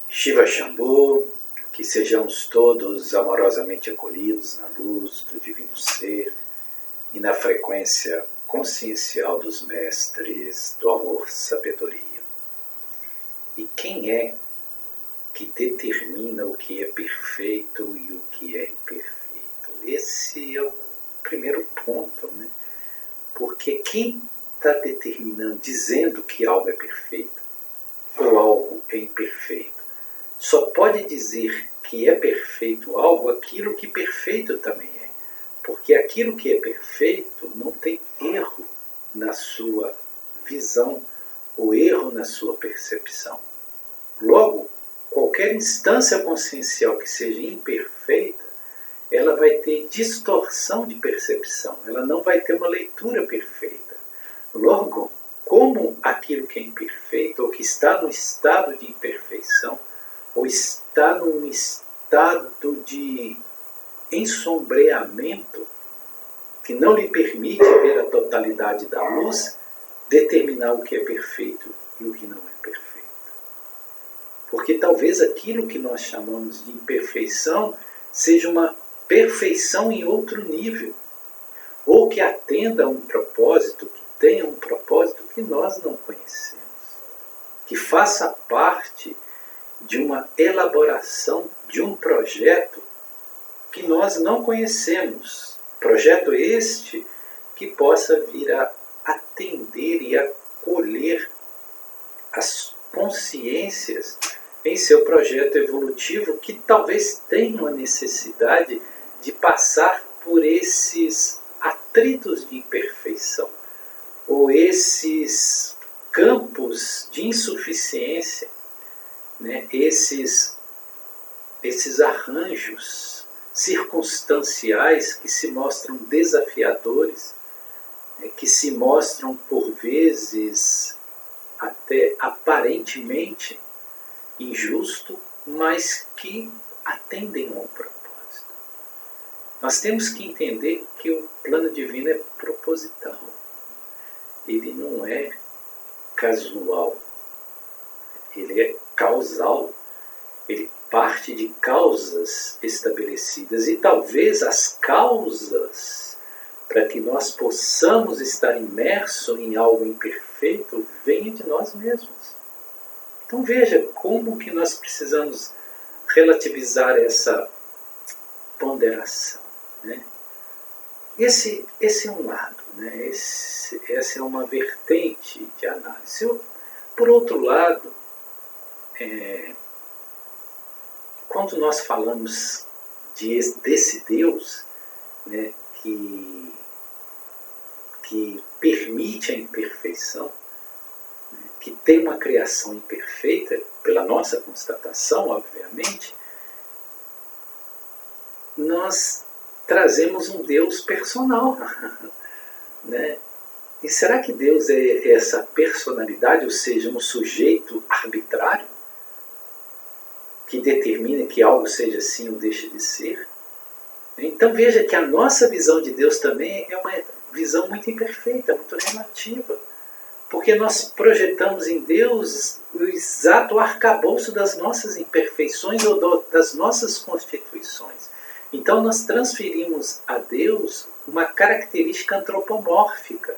Shiva Shambhu, que sejamos todos amorosamente acolhidos na luz do Divino Ser e na frequência consciencial dos mestres do amor-sabedoria. E quem é que determina o que é perfeito e o que é imperfeito? Esse é o primeiro ponto, né? Porque quem está determinando, dizendo que algo é perfeito ou algo é imperfeito? Só pode dizer que é perfeito algo aquilo que perfeito também é. Porque aquilo que é perfeito não tem erro na sua visão ou erro na sua percepção. Logo, qualquer instância consciencial que seja imperfeita, ela vai ter distorção de percepção, ela não vai ter uma leitura perfeita. Logo, como aquilo que é imperfeito ou que está no estado de imperfeição, ou está num estado de ensombreamento que não lhe permite ver a totalidade da luz, determinar o que é perfeito e o que não é perfeito. Porque talvez aquilo que nós chamamos de imperfeição seja uma perfeição em outro nível, ou que atenda a um propósito, que tenha um propósito que nós não conhecemos, que faça parte de uma elaboração de um projeto que nós não conhecemos. Projeto este que possa vir a atender e acolher as consciências em seu projeto evolutivo, que talvez tenham a necessidade de passar por esses atritos de imperfeição, ou esses campos de insuficiência, né? Esses arranjos circunstanciais que se mostram desafiadores, né? Que se mostram por vezes até aparentemente injusto, mas que atendem a um propósito. Nós temos que entender que o plano divino é proposital. Ele não é casual. Ele é causal. Ele parte de causas estabelecidas. E talvez as causas para que nós possamos estar imersos em algo imperfeito venham de nós mesmos. Então veja como que nós precisamos relativizar essa ponderação, né? Esse é um lado, né? Essa é uma vertente de análise. Por outro lado, quando nós falamos desse Deus, né, que permite a imperfeição, né, que tem uma criação imperfeita, pela nossa constatação, obviamente, nós trazemos um Deus personal, né? E será que Deus é essa personalidade, ou seja, um sujeito arbitrário, que determina que algo seja assim ou deixe de ser? Então veja que a nossa visão de Deus também é uma visão muito imperfeita, muito relativa, porque nós projetamos em Deus o exato arcabouço das nossas imperfeições ou das nossas constituições. Então nós transferimos a Deus uma característica antropomórfica,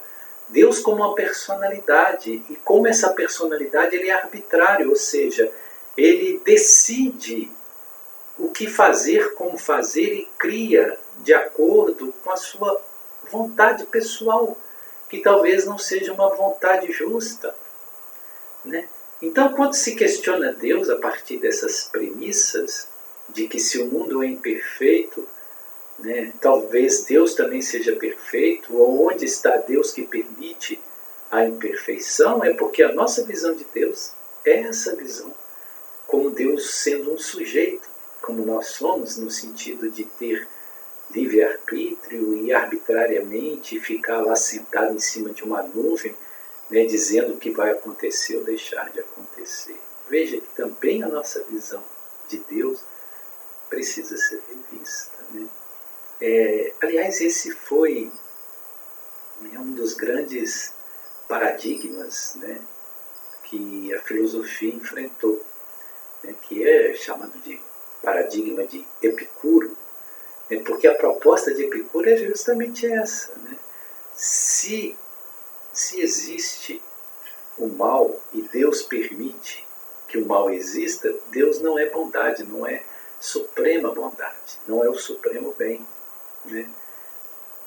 Deus como uma personalidade, e como essa personalidade ele é arbitrário, ou seja, ele decide o que fazer, como fazer, e cria de acordo com a sua vontade pessoal, que talvez não seja uma vontade justa, né? Então, quando se questiona Deus a partir dessas premissas, de que se o mundo é imperfeito, né? Talvez Deus também seja perfeito, ou onde está Deus que permite a imperfeição? É porque a nossa visão de Deus é essa visão, como Deus sendo um sujeito, como nós somos, no sentido de ter livre-arbítrio e arbitrariamente ficar lá sentado em cima de uma nuvem, né, dizendo o que vai acontecer ou deixar de acontecer. Veja que também a nossa visão de Deus precisa ser revista, né? Aliás, esse foi um dos grandes paradigmas, né, que a filosofia enfrentou, né, que é chamado de paradigma de Epicuro, né, porque a proposta de Epicuro é justamente essa, né? Se existe o mal e Deus permite que o mal exista, Deus não é bondade, não é suprema bondade, não é o supremo bem, né?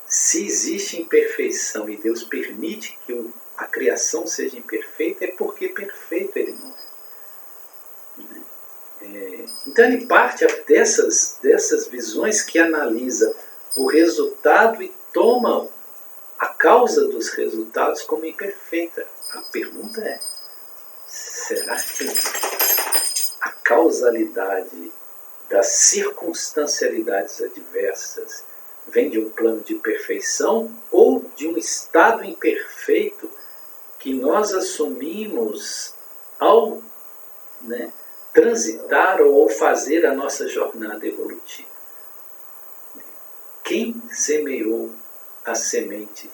Se existe imperfeição e Deus permite que a criação seja imperfeita, é porque perfeito Ele não é, né? Então ele parte dessas visões que analisa o resultado e toma a causa dos resultados como imperfeita. A pergunta é, será que a causalidade das circunstancialidades adversas vem de um plano de perfeição ou de um estado imperfeito que nós assumimos ao, né, transitar ou fazer a nossa jornada evolutiva? Quem semeou a semente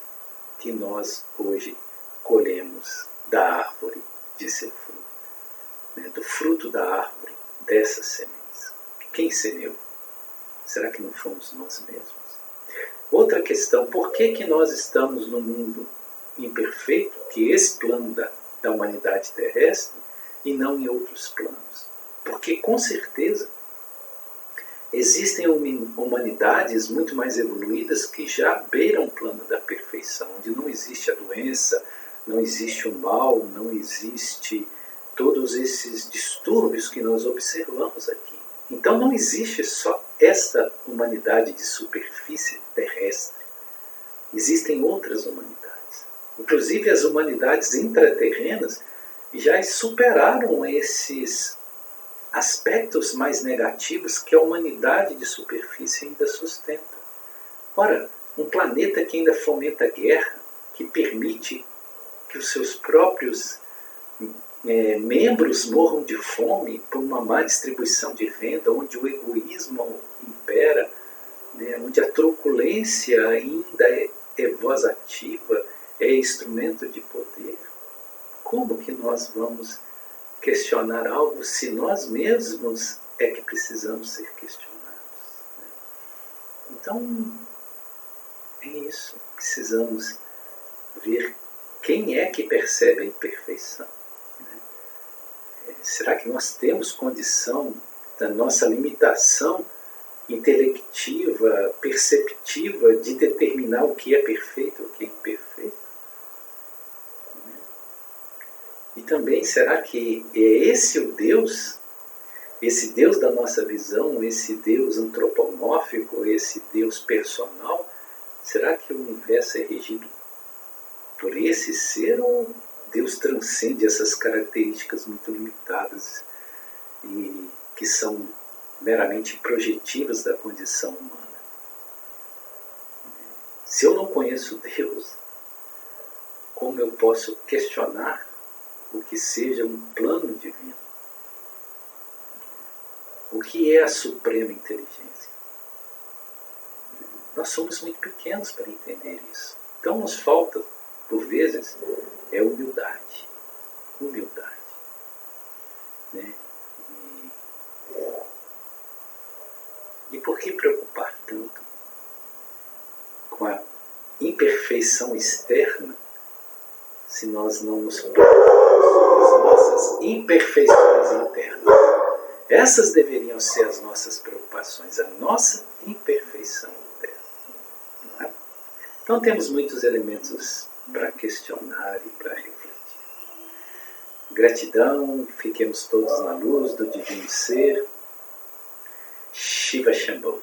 que nós hoje colhemos da árvore de seu fruto, né, do fruto da árvore dessas sementes? Quem semeou? Será que não fomos nós mesmos? Outra questão, por que nós estamos no mundo imperfeito, que é esse plano da humanidade terrestre, e não em outros planos? Porque, com certeza, existem humanidades muito mais evoluídas que já beiram o plano da perfeição, onde não existe a doença, não existe o mal, não existe todos esses distúrbios que nós observamos aqui. Então não existe só esta humanidade de superfície terrestre. Existem outras humanidades. Inclusive as humanidades intraterrenas já superaram esses aspectos mais negativos que a humanidade de superfície ainda sustenta. Ora, um planeta que ainda fomenta a guerra, que permite que os seus próprios membros morram de fome por uma má distribuição de renda, onde o egoísmo impera, né, onde a truculência ainda é voz ativa, é instrumento de poder. Como que nós vamos questionar algo se nós mesmos é que precisamos ser questionados, né? Então, é isso. Precisamos ver quem é que percebe a imperfeição, né? Será que nós temos condição da nossa limitação intelectiva, perceptiva, de determinar o que é perfeito e o que é imperfeito? E também, será que é esse o Deus? Esse Deus da nossa visão, esse Deus antropomórfico, esse Deus personal? Será que o universo é regido por esse ser ou Deus transcende essas características muito limitadas e que são meramente projetivas da condição humana? Se eu não conheço Deus, como eu posso questionar o que seja um plano divino? O que é a suprema inteligência? Nós somos muito pequenos para entender isso. Então nos falta, por vezes, humildade. Humildade, né? E por que preocupar tanto com a imperfeição externa se nós não nos preocupamos com as nossas imperfeições internas? Essas deveriam ser as nossas preocupações, a nossa imperfeição interna, não é? Então temos muitos elementos para questionar e para refletir. Gratidão, fiquemos todos na luz do Divino Ser. Shiva Shambho.